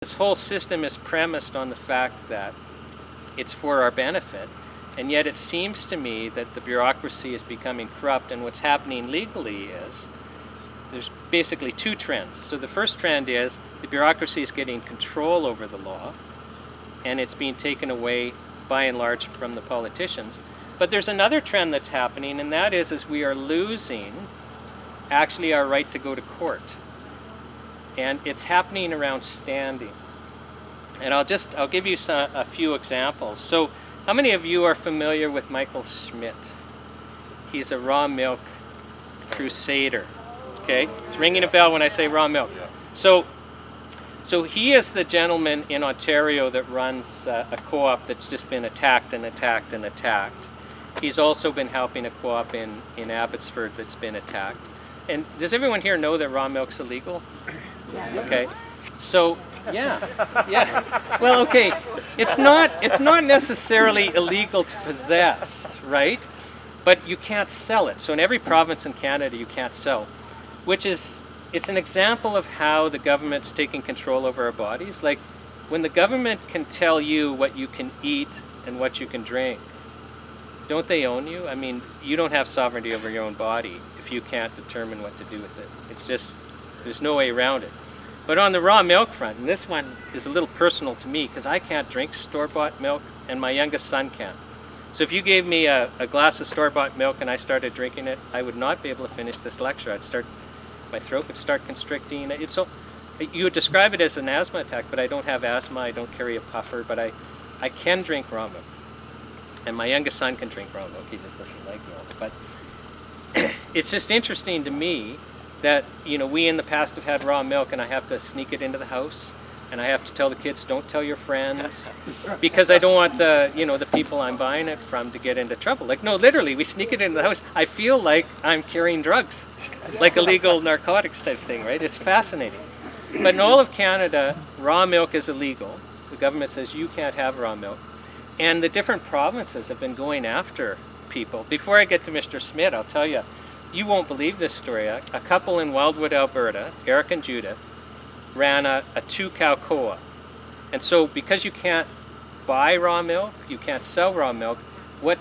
This whole system is premised on the fact that it's for our benefit, and yet it seems to me that the bureaucracy is becoming corrupt, and what's happening legally is there's basically two trends. So the first trend is the bureaucracy is getting control over the law, and it's being taken away by and large from the politicians. But there's another trend that's happening, and that is we are losing actually our right to go to court. And it's happening around standing. And I'll give you a few examples. So how many of you are familiar with Michael Schmidt? He's a raw milk crusader. Okay, it's ringing a bell when I say raw milk. Yeah. So he is the gentleman in Ontario that runs a co-op that's just been attacked and attacked and attacked. He's also been helping a co-op in Abbotsford that's been attacked. And does everyone here know that raw milk's illegal? Yeah. Okay, so yeah. Well, okay, it's not necessarily illegal to possess, right? But you can't sell it. So in every province in Canada, you can't sell, it's an example of how the government's taking control over our bodies. Like when the government can tell you what you can eat and what you can drink, don't they own you? I mean, you don't have sovereignty over your own body if you can't determine what to do with it. It's just, there's no way around it. But on the raw milk front, and this one is a little personal to me because I can't drink store-bought milk and my youngest son can't. So if you gave me a glass of store-bought milk and I started drinking it, I would not be able to finish this lecture. My throat would start constricting. You would describe it as an asthma attack, but I don't have asthma, I don't carry a puffer, but I can drink raw milk. And my youngest son can drink raw milk, he just doesn't like milk. But it's just interesting to me that, we in the past have had raw milk and I have to sneak it into the house and I have to tell the kids, don't tell your friends, because I don't want the people I'm buying it from to get into trouble. Like, no, literally, we sneak it into the house. I feel like I'm carrying drugs, like illegal narcotics type thing, right? It's fascinating. But in all of Canada, raw milk is illegal. So the government says you can't have raw milk. And the different provinces have been going after people. Before I get to Mr. Smith, I'll tell you, you won't believe this story. A couple in Wildwood, Alberta, Eric and Judith, ran a 2-cow co-op. And so because you can't buy raw milk, you can't sell raw milk, what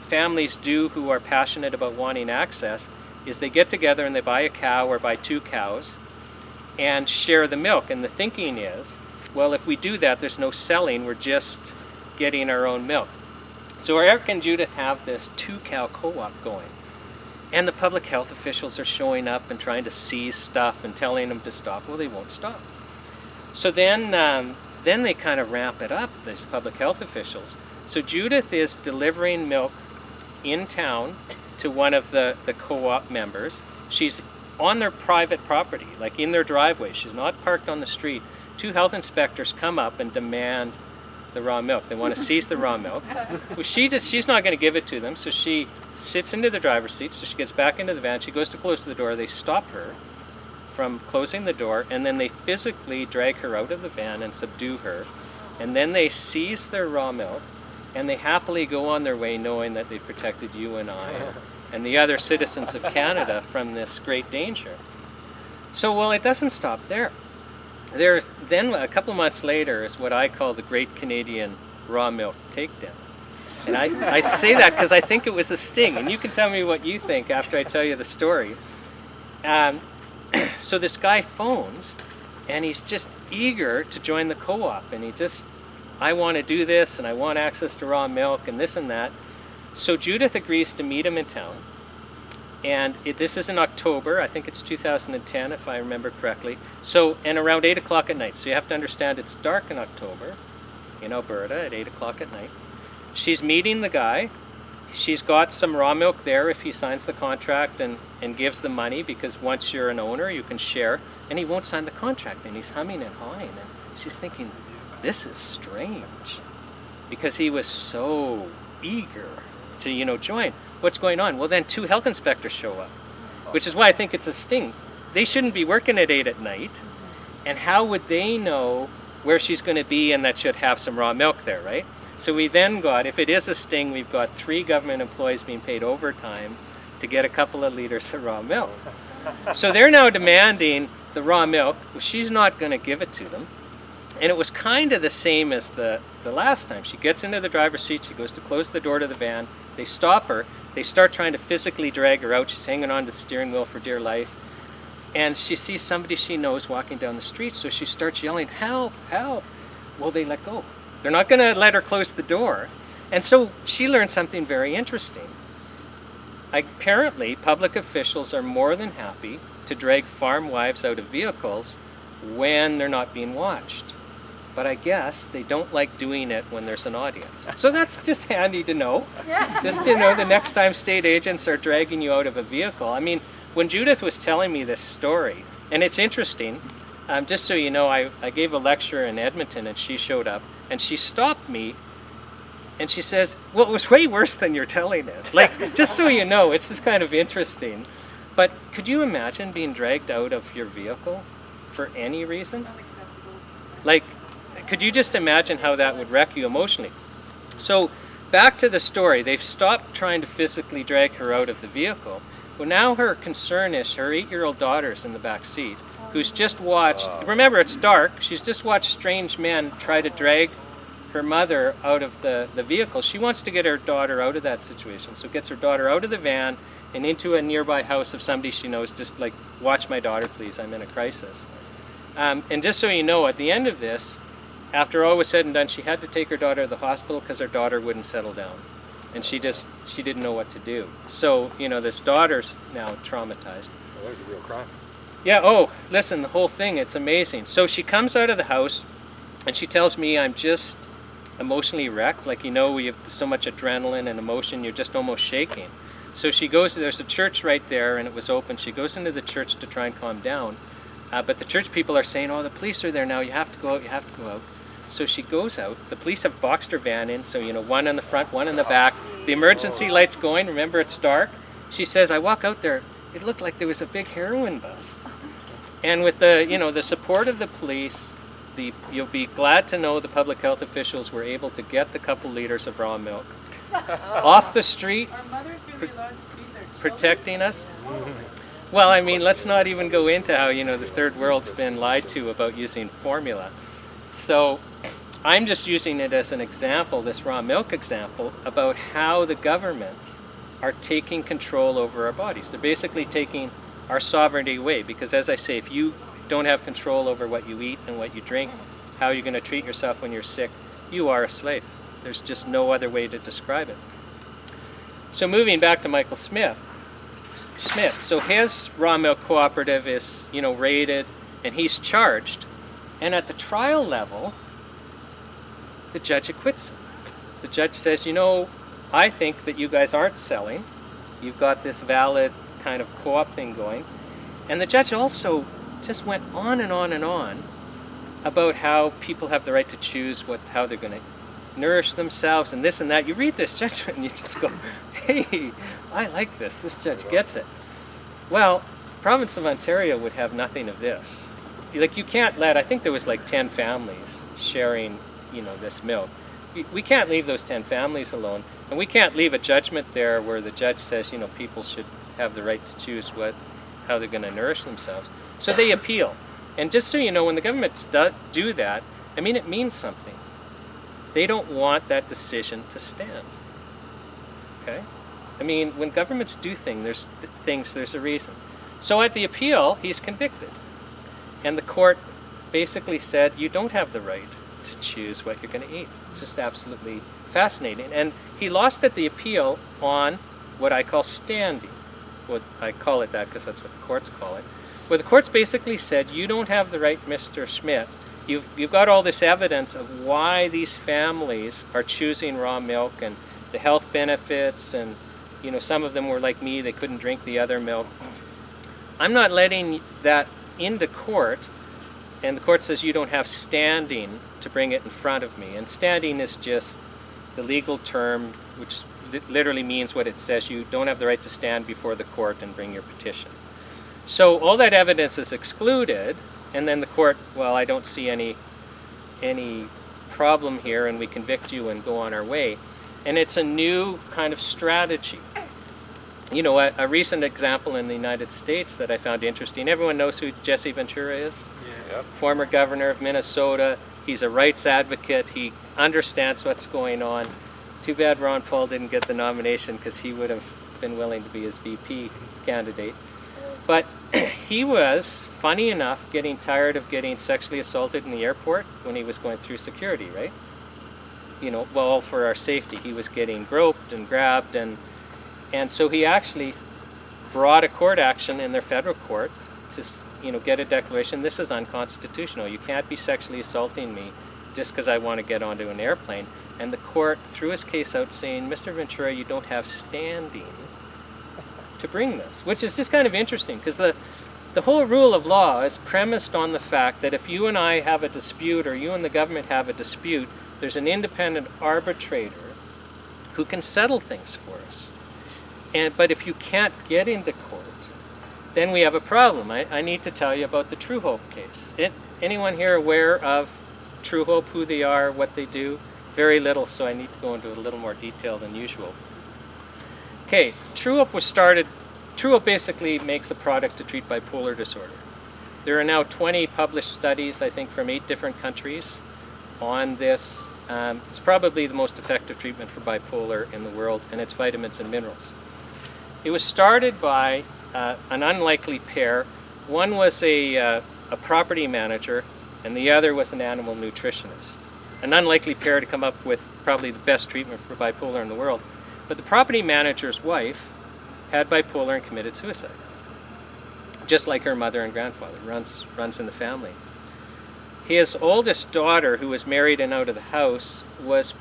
families do who are passionate about wanting access is they get together and they buy a cow or buy 2 cows and share the milk. And the thinking is, well, if we do that, there's no selling, we're just getting our own milk. So Eric and Judith have this 2-cow co-op going. And the public health officials are showing up and trying to seize stuff and telling them to stop. Well, they won't stop. So then they kind of ramp it up, these public health officials. So Judith is delivering milk in town to one of the co-op members. She's on their private property, like in their driveway. She's not parked on the street. 2 health inspectors come up and demand the raw milk. They want to seize the raw milk. Well, she's not going to give it to them, so she sits into the driver's seat, so she gets back into the van, she goes to close the door, they stop her from closing the door, and then they physically drag her out of the van and subdue her, and then they seize their raw milk, and they happily go on their way knowing that they've protected you and I and the other citizens of Canada from this great danger. So, well, it doesn't stop there. There's then a couple months later is what I call the Great Canadian Raw Milk Takedown. And I say that because I think it was a sting, and you can tell me what you think after I tell you the story. So this guy phones, and he's just eager to join the co-op, and I want to do this, and I want access to raw milk, and this and that. So Judith agrees to meet him in town. And this is in October, I think it's 2010 if I remember correctly. So, and around 8 o'clock at night. So you have to understand it's dark in October in Alberta at 8 o'clock at night. She's meeting the guy. She's got some raw milk there if he signs the contract and gives the money, because once you're an owner you can share. And he won't sign the contract, and he's humming and hawing. And she's thinking, this is strange, because he was so eager to join. What's going on? Well, then 2 health inspectors show up, which is why I think it's a sting. They shouldn't be working at 8 at night, and how would they know where she's going to be and that she'd have some raw milk there, right? So we then got, if it is a sting, we've got 3 government employees being paid overtime to get a couple of liters of raw milk. So they're now demanding the raw milk. Well, she's not going to give it to them. And it was kind of the same as the last time. She gets into the driver's seat, she goes to close the door to the van, they stop her, they start trying to physically drag her out, she's hanging on to the steering wheel for dear life, and she sees somebody she knows walking down the street, so she starts yelling, help, help. Well, they let go. They're not going to let her close the door. And so she learned something very interesting. Apparently, public officials are more than happy to drag farm wives out of vehicles when they're not being watched. But I guess they don't like doing it when there's an audience. So that's just handy to know. Just to know the next time state agents are dragging you out of a vehicle. I mean, when Judith was telling me this story, and it's interesting, just so you know, I gave a lecture in Edmonton and she showed up and she stopped me and she says, well, it was way worse than you're telling it. Like, just so you know, it's just kind of interesting. But could you imagine being dragged out of your vehicle for any reason? Unacceptable. Like, could you just imagine how that would wreck you emotionally? So, back to the story. They've stopped trying to physically drag her out of the vehicle. Well, now her concern is her 8-year-old daughter's in the back seat, who's just watched, remember it's dark, she's just watched strange men try to drag her mother out of the vehicle. She wants to get her daughter out of that situation, so gets her daughter out of the van and into a nearby house of somebody she knows, just like, watch my daughter please, I'm in a crisis. And just so you know, at the end of this, after all was said and done, she had to take her daughter to the hospital because her daughter wouldn't settle down. And she didn't know what to do. So, you know, this daughter's now traumatized. Well, that was a real crime. Yeah, oh, listen, the whole thing, it's amazing. So she comes out of the house and she tells me, I'm just emotionally wrecked. Like, you know, we have so much adrenaline and emotion, you're just almost shaking. So she goes, there's a church right there and it was open. She goes into the church to try and calm down. But the church people are saying, oh, the police are there now, you have to go out, you have to go out. So she goes out. The police have boxed her van in, so, you know, one in the front, one in the back. The emergency light's going. Remember, it's dark. She says, I walk out there, it looked like there was a big heroin bust. And with the, you know, the support of the police, you'll be glad to know the public health officials were able to get the couple liters of raw milk off the street, Our mothers going to be allowed to feed their children? protecting us. Well, I mean, let's not even go into how, you know, the third world's been lied to about using formula. So I'm just using it as an example, this raw milk example, about how the governments are taking control over our bodies. They're basically taking our sovereignty away because, as I say, if you don't have control over what you eat and what you drink, how you're going to treat yourself when you're sick, you are a slave. There's just no other way to describe it. So moving back to Michael Smith, so his raw milk cooperative is, you know, raided and he's charged. And at the trial level, the judge acquits him. The judge says, you know, I think that you guys aren't selling. You've got this valid kind of co-op thing going. And the judge also just went on and on and on about how people have the right to choose how they're going to nourish themselves and this and that. You read this judgment and you just go, hey, I like this. This judge gets it. Well, the province of Ontario would have nothing of this. Like, you can't let, I think there was like 10 families sharing, you know, this milk. We can't leave those 10 families alone, and we can't leave a judgment there where the judge says, you know, people should have the right to choose how they're going to nourish themselves. So they appeal. And just so you know, when the governments do that, I mean, it means something. They don't want that decision to stand. Okay? I mean, when governments do things, there's a reason. So at the appeal, he's convicted. And the court basically said, you don't have the right to choose what you're going to eat. It's just absolutely fascinating. And he lost at the appeal on what I call standing. What I call it that because that's what the courts call it. Where the courts basically said, you don't have the right, Mr. Schmidt. You've got all this evidence of why these families are choosing raw milk and the health benefits, and, you know, some of them were like me, they couldn't drink the other milk. I'm not letting that into court, and the court says you don't have standing to bring it in front of me. And standing is just the legal term which literally means what it says. You don't have the right to stand before the court and bring your petition. So all that evidence is excluded, and then the court, well, I don't see any problem here, and we convict you and go on our way. And it's a new kind of strategy. You know, a recent example in the United States that I found interesting, everyone knows who Jesse Ventura is? Yeah. Yep. Former governor of Minnesota, He's a rights advocate. He understands what's going on. Too bad Ron Paul didn't get the nomination, because he would have been willing to be his VP candidate. But he was, funny enough, getting tired of getting sexually assaulted in the airport when he was going through security, right? You know, well, for our safety. He was getting groped and grabbed, and so he actually brought a court action in their federal court to, you know, get a declaration. This is unconstitutional. You can't be sexually assaulting me just because I want to get onto an airplane. And the court threw his case out saying, Mr. Ventura, you don't have standing to bring this, which is just kind of interesting, because the whole rule of law is premised on the fact that if you and I have a dispute, or you and the government have a dispute, there's an independent arbitrator who can settle things for us. But if you can't get into court, then we have a problem. I need to tell you about the True Hope case. Anyone here aware of True Hope, who they are, what they do? Very little, so I need to go into a little more detail than usual. Okay, True Hope was started. True Hope basically makes a product to treat bipolar disorder. There are now 20 published studies, I think, from 8 different countries on this. It's probably the most effective treatment for bipolar in the world, and it's vitamins and minerals. It was started by an unlikely pair. One was a property manager, and the other was an animal nutritionist. An unlikely pair to come up with probably the best treatment for bipolar in the world. But the property manager's wife had bipolar and committed suicide. Just like her mother and grandfather, runs in the family. His oldest daughter, who was married and out of the house, was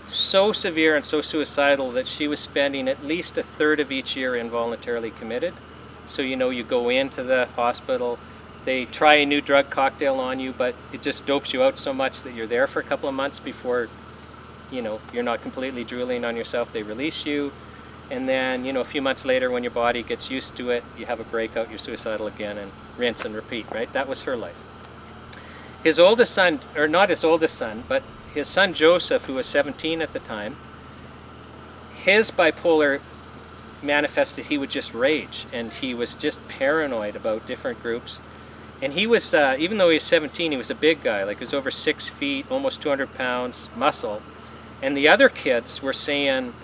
so severe and so suicidal that she was spending at least a third of each year involuntarily committed. So, you know, you go into the hospital, they try a new drug cocktail on you, but it just dopes you out so much that you're there for a couple of months before, you know, you're not completely drooling on yourself. They release you, and then, you know, a few months later, when your body gets used to it, you have a breakout, you're suicidal again, and rinse and repeat, right? That was her life. His oldest son, or not his oldest son, but his son Joseph, who was 17 at the time, his bipolar manifested, he would just rage, and he was just paranoid about different groups. And he was, even though he was 17, he was a big guy, like he was over 6 feet, almost 200 pounds, muscle. And the other kids were saying,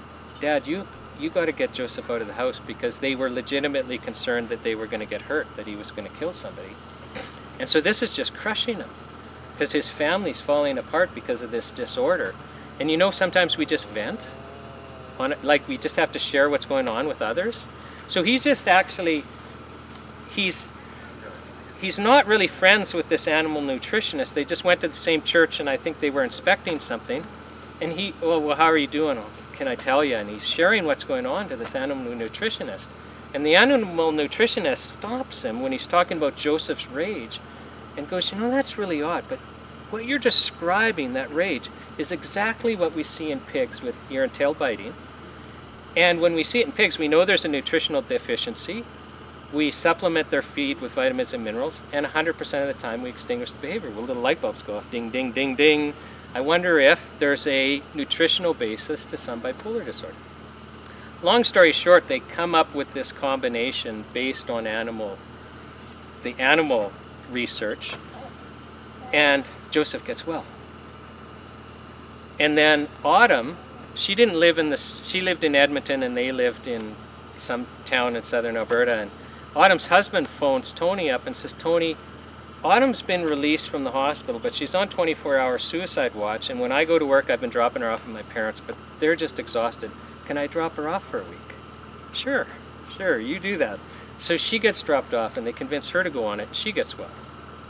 Dad, you got to get Joseph out of the house, because they were legitimately concerned that they were going to get hurt, that he was going to kill somebody. And so this is just crushing him, because his family's falling apart because of this disorder. And you know, sometimes we just vent on it, like we just have to share what's going on with others. So he's just actually, he's not really friends with this animal nutritionist. They just went to the same church, and I think they were inspecting something. And he, well, how are you doing? Oh, can I tell you? And he's sharing what's going on to this animal nutritionist. And the animal nutritionist stops him when he's talking about Joseph's rage and goes, you know, that's really odd, but what you're describing, that rage, is exactly what we see in pigs with ear and tail biting. And when we see it in pigs, we know there's a nutritional deficiency. We supplement their feed with vitamins and minerals, and 100% of the time we extinguish the behavior. Well, little light bulbs go off, ding, ding, ding, ding. I wonder if there's a nutritional basis to some bipolar disorder. Long story short, they come up with this combination based on the animal research, and Joseph gets well. And then Autumn, she lived in Edmonton, and they lived in some town in southern Alberta, and Autumn's husband phones Tony up and says, Tony, Autumn's been released from the hospital, but she's on 24-hour suicide watch, and when I go to work, I've been dropping her off at my parents', but they're just exhausted. Can I drop her off for a week? Sure, you do that. So she gets dropped off, and they convince her to go on it, and she gets well.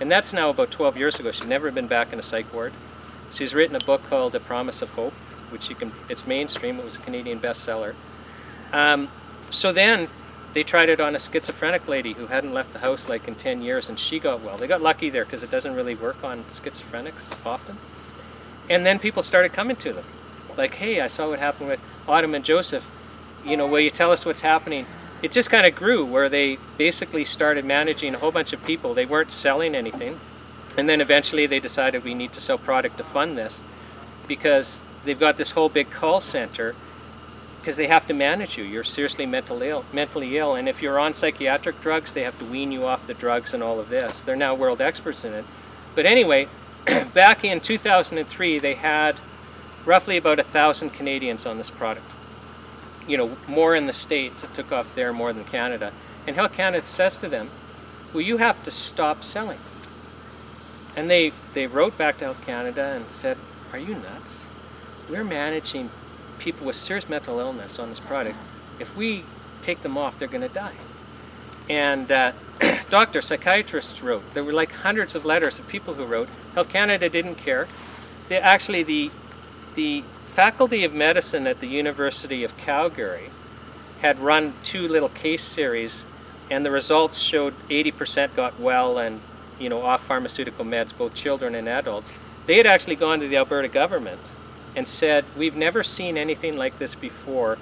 And that's now about 12 years ago. She's never been back in a psych ward. She's written a book called A Promise of Hope, which it's mainstream. It was a Canadian bestseller. So then they tried it on a schizophrenic lady who hadn't left the house like in 10 years, and she got well. They got lucky there, because it doesn't really work on schizophrenics often. And then people started coming to them. Like, hey, I saw what happened with Autumn and Joseph. You know, will you tell us what's happening? It just kind of grew, where they basically started managing a whole bunch of people. They weren't selling anything. And then eventually they decided we need to sell product to fund this, because they've got this whole big call center, because they have to manage you. You're seriously mentally ill. And if you're on psychiatric drugs, they have to wean you off the drugs and all of this. They're now world experts in it. But anyway, back in 2003, they had roughly about 1,000 Canadians on this product. You know, more in the States. It took off there more than Canada. And Health Canada says to them, well, you have to stop selling. And they wrote back to Health Canada and said, are you nuts? We're managing people with serious mental illness on this product. If we take them off, they're going to die. And doctors, psychiatrists wrote. There were like hundreds of letters of people who wrote. Health Canada didn't care. The Faculty of Medicine at the University of Calgary had run 2 little case series, and the results showed 80% got well and, you know, off pharmaceutical meds, both children and adults. They had actually gone to the Alberta government and said, we've never seen anything like this before.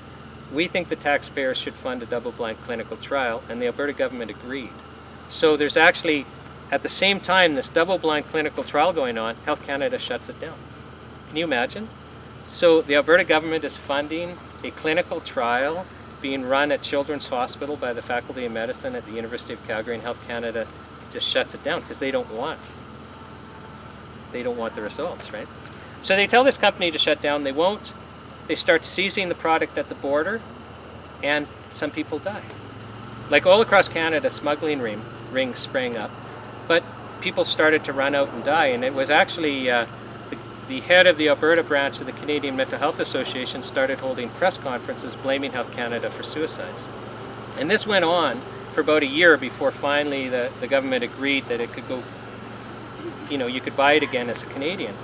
We think the taxpayers should fund a double-blind clinical trial, and the Alberta government agreed. So there's actually, at the same time, this double-blind clinical trial going on, Health Canada shuts it down. Can you imagine? So the Alberta government is funding a clinical trial being run at Children's Hospital by the Faculty of Medicine at the University of Calgary, and Health Canada just shuts it down because they don't want the results, right? So they tell this company to shut down. They won't. They start seizing the product at the border, and some people die. Like all across Canada, smuggling rings sprang up, but people started to run out and die, and it was actually the head of the Alberta branch of the Canadian Mental Health Association started holding press conferences blaming Health Canada for suicides. And this went on for about a year before finally the government agreed that it could go, you know, you could buy it again as a Canadian.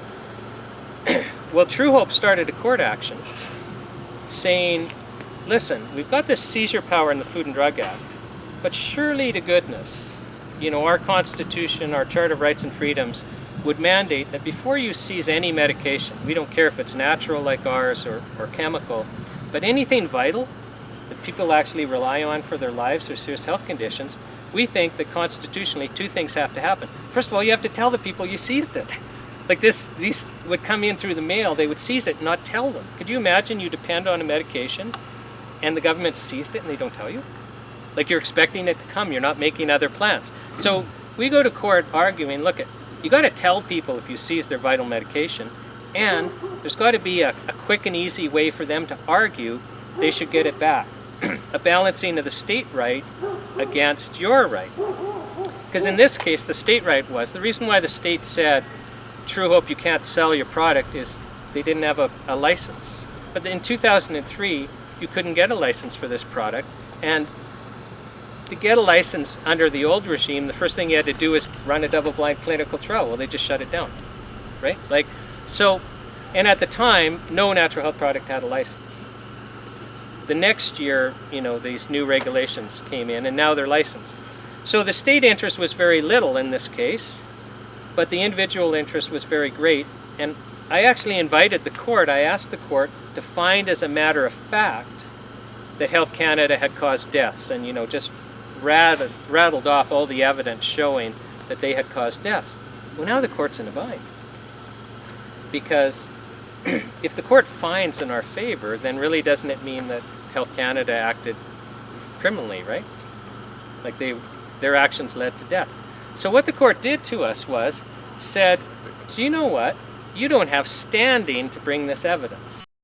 Well, True Hope started a court action saying, listen, we've got this seizure power in the Food and Drug Act, but surely to goodness, you know, our Constitution, our Charter of Rights and Freedoms would mandate that before you seize any medication, we don't care if it's natural like ours or chemical, but anything vital that people actually rely on for their lives or serious health conditions, we think that constitutionally 2 things have to happen. First of all, you have to tell the people you seized it. Like these would come in through the mail, they would seize it and not tell them. Could you imagine you depend on a medication and the government seized it and they don't tell you? Like you're expecting it to come, you're not making other plans. So we go to court arguing, look, you got to tell people if you seize their vital medication, and there's got to be a quick and easy way for them to argue they should get it back. A balancing of the state right against your right. Because in this case, the state right was, the reason why the state said, True Hope, you can't sell your product is they didn't have a license. But in 2003, you couldn't get a license for this product, and to get a license under the old regime, the first thing you had to do is run a double-blind clinical trial. Well, they just shut it down, right? Like, so, and at the time, no natural health product had a license. The next year, you know, these new regulations came in, and now they're licensed. So the state interest was very little in this case, but the individual interest was very great. And I actually invited the court, I asked the court to find as a matter of fact that Health Canada had caused deaths, and, you know, just rattled off all the evidence showing that they had caused deaths. Well, now the court's in a bind. Because if the court finds in our favor, then really doesn't it mean that Health Canada acted criminally, right? Like their actions led to death. So what the court did to us was said, do you know what? You don't have standing to bring this evidence.